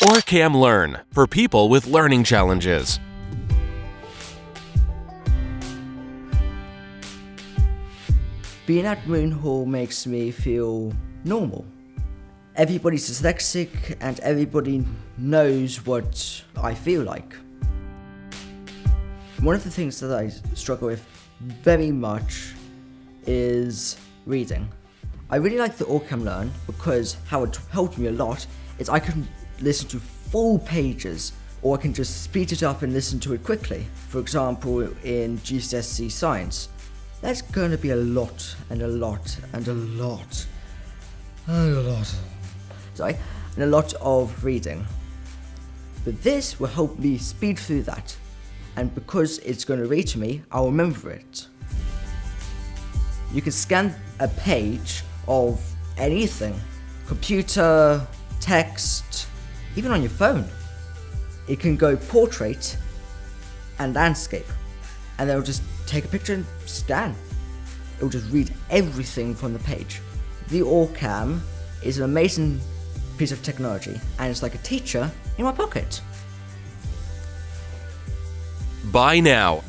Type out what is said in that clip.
OrCam Learn for people with learning challenges. Being at Moon Hall makes me feel normal. Everybody's dyslexic and everybody knows what I feel like. One of the things that I struggle with very much is reading. I really like the OrCam Learn because how it helped me a lot is I can listen to full pages, or I can just speed it up and listen to it quickly. For example, in GCSE Science. That's going to be a lot and a lot and a lot and a lot. Sorry, and a lot of reading. But this will help me speed through that. And because it's going to read to me, I'll remember it. You can scan a page of anything. Computer, text, even on your phone. It can go portrait and landscape. And they'll just take a picture and scan. It will just read everything from the page. The OrCam is an amazing piece of technology, and it's like a teacher in my pocket. Buy now